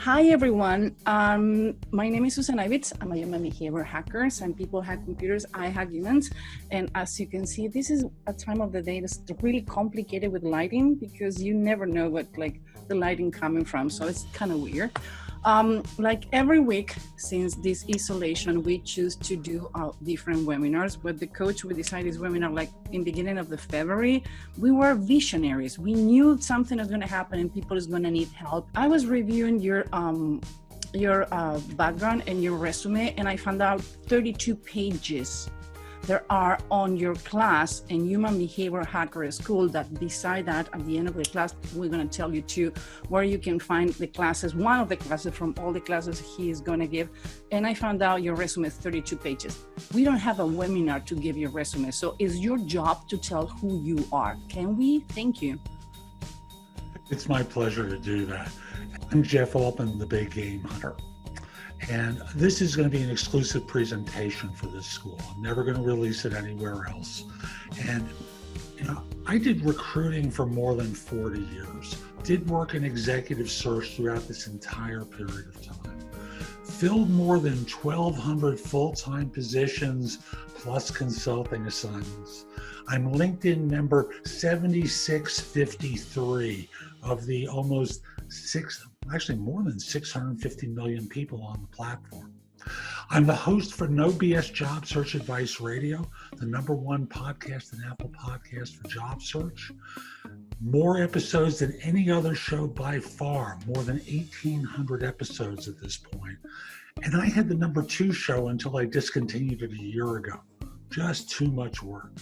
Hi, everyone. My name is Susan Ivitz. I'm a human behavior hacker. Some people hack computers, I hack humans. And as you can see, this is a time of the day that's really complicated with lighting because you never know what the lighting coming from. So it's kind of weird. Like every week since this isolation, we choose to do different webinars. But the coach, we decided this webinar like in beginning of the February. We were visionaries. We knew something was going to happen and people is going to need help. I was reviewing your background and your resume, and I found out 32 pages there are on your class in Human Behavior Hacker School. That beside that, at the end of the class, we're going to tell you too where you can find the classes, one of the classes from all the classes he is going to give. And I found out your resume is 32 pages. We don't have a webinar to give your resume, so it's your job to tell who you are. Can we? Thank you. It's my pleasure to do that. I'm Jeff Altman, the Big Game Hunter. And this is going to be an exclusive presentation for this school. I'm never going to release it anywhere else. And, I did recruiting for more than 40 years, did work in executive search throughout this entire period of time, filled more than 1,200 full-time positions plus consulting assignments. I'm LinkedIn member 7653 of the almost more than 650 million people on the platform. I'm the host for No BS Job Search Advice Radio, the #1 podcast in Apple Podcasts for job search. More episodes than any other show by far, more than 1,800 episodes at this point. And I had the #2 show until I discontinued it a year ago. Just too much work.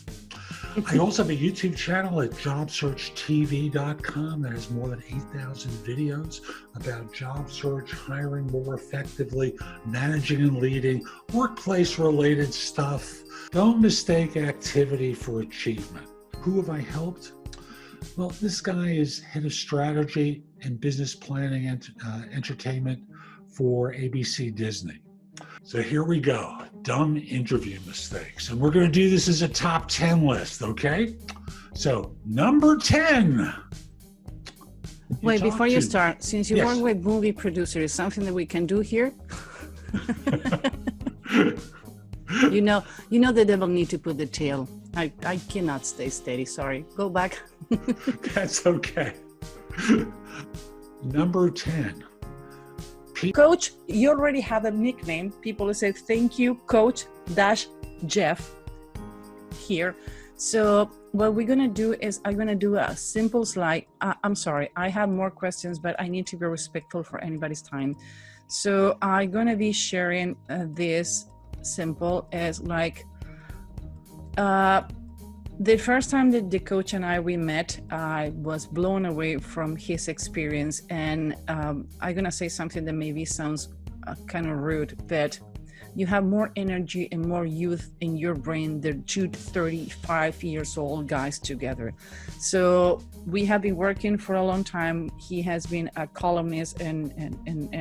I also have a YouTube channel at jobsearchtv.com that has more than 8,000 videos about job search, hiring more effectively, managing and leading, workplace-related stuff. Don't mistake activity for achievement. Who have I helped? Well, this guy is head of strategy and business planning and entertainment for ABC Disney. So here we go, dumb interview mistakes. And we're going to do this as a top 10 list, okay? So number 10. Wait, before you start, since you work with movie producers, is something that we can do here? you know the devil need to put the tail. I cannot stay steady, sorry. Go back. That's okay. Number 10. Coach, you already have a nickname. People say, thank you, Coach Jeff here. So what we're going to do is I'm going to do a simple slide. I'm sorry, I have more questions, but I need to be respectful for anybody's time. So I'm going to be sharing this simple as the first time that the coach and we met, I was blown away from his experience. And I'm going to say something that maybe sounds kind of rude, but you have more energy and more youth in your brain than two 35 years old guys together. So we have been working for a long time. He has been a columnist and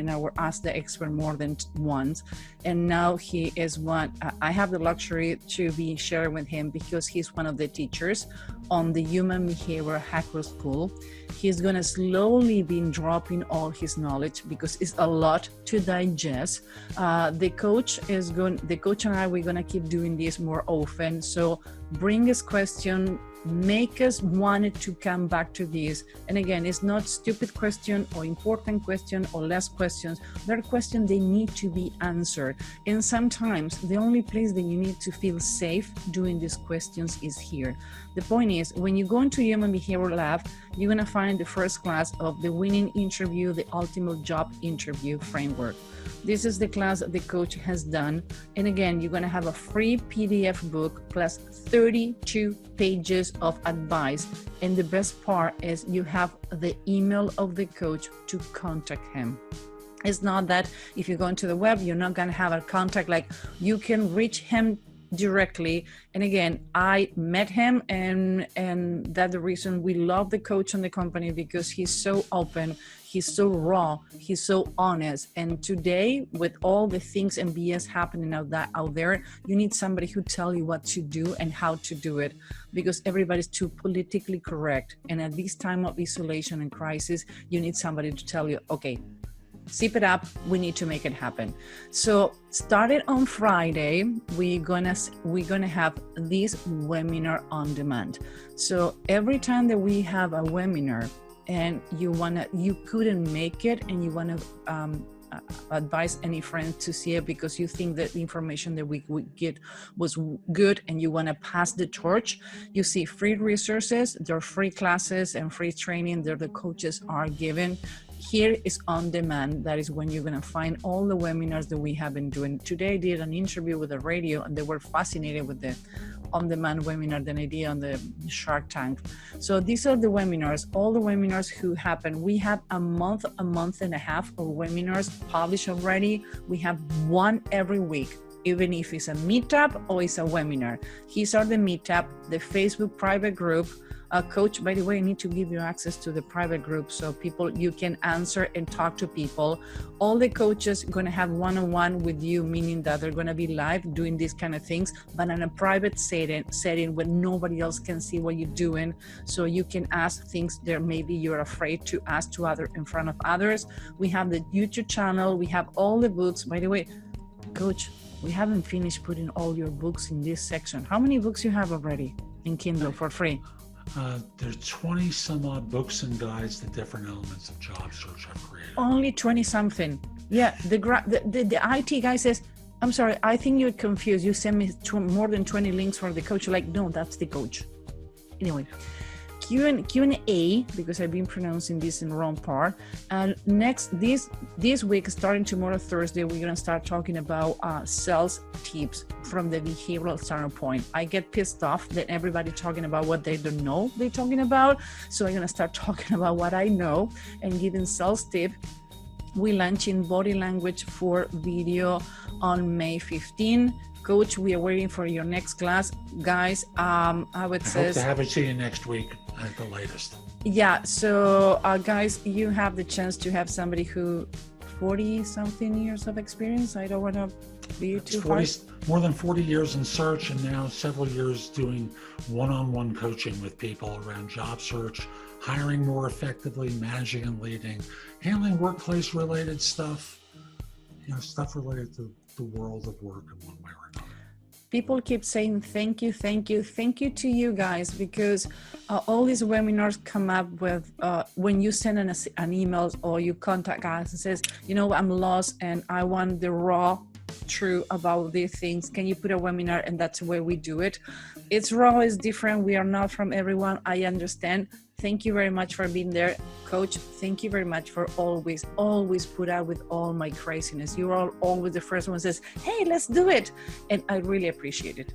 our Ask the Expert more than once. And now he is one. I have the luxury to be sharing with him because he's one of the teachers on the Human Behavior Hacker School. He's going to slowly be dropping all his knowledge because it's a lot to digest. The coach and we're going to keep doing this more often. So bring us question, make us want to come back to this. And again, it's not stupid question or important question or less questions. They're questions they need to be answered. And sometimes the only place that you need to feel safe doing these questions is here. The point is, when you go into Human Behavior Lab, you're going to find the first class of the winning interview, the ultimate job interview framework. This is the class that the coach has done. And again, you're going to have a free PDF book plus 32 pages of advice. And the best part is you have the email of the coach to contact him. It's not that if you go into the web, you're not going to have a contact, like you can reach him directly. And again, I met him and that's the reason we love the coach and the company, because he's so open, he's so raw, he's so honest. And today, with all the things and BS happening out there, you need somebody who tell you what to do and how to do it, because everybody's too politically correct. And at this time of isolation and crisis, you need somebody to tell you, okay, zip it up. We need to make it happen. So starting on Friday, we're gonna have this webinar on demand. So every time that we have a webinar and you couldn't make it and you wanna advise any friend to see it because you think that the information that we get was good and you want to pass the torch, you see free resources, there are free classes and free training that the coaches are given. Here is on demand. That is when you're going to find all the webinars that we have been doing. Today I did an interview with the radio and they were fascinated with the on-demand webinar than I did on the Shark Tank. So these are the webinars, all the webinars who happen. We have a month and a half of webinars published already. We have one every week, even if it's a meetup or it's a webinar. These are the meetup, the Facebook private group. Coach, by the way, I need to give you access to the private group so you can answer and talk to people. All the coaches are going to have one-on-one with you, meaning that they're going to be live doing these kind of things, but in a private setting where nobody else can see what you're doing. So you can ask things that maybe you're afraid to ask in front of others. We have the YouTube channel. We have all the books. By the way, Coach, we haven't finished putting all your books in this section. How many books you have already in Kindle for free? There's 20 some odd books and guides to different elements of job search I've created. Only 20 something. Yeah, the IT guy says, I'm sorry, I think you're confused. You sent me more than 20 links for the coach. You're like, no, that's the coach. Anyway, Q&A, because I've been pronouncing this in the wrong part. And this week, starting tomorrow, Thursday, we're going to start talking about sales tips from the behavioral standpoint. I get pissed off that everybody talking about what they don't know they're talking about. So I'm going to start talking about what I know and giving sales tips. We're launching body language for video on May 15. Coach, we are waiting for your next class. Guys, I hope to have it to you next week at the latest. Yeah, so guys, you have the chance to have somebody who 40 something years of experience. I don't want to be too hard. More than 40 years in search and now several years doing one-on-one coaching with people around job search, hiring more effectively, managing and leading, handling workplace related stuff, stuff related to the world of work in one way or another. People keep saying thank you to you guys, because all these webinars come up with when you send an email or you contact us and says, I'm lost and I want the raw truth about these things. Can you put a webinar? And that's the way we do it. It's raw, it's different. We are not from everyone. I understand. Thank you very much for being there. Coach, thank you very much for always put out with all my craziness. You are always the first one who says, hey, let's do it. And I really appreciate it.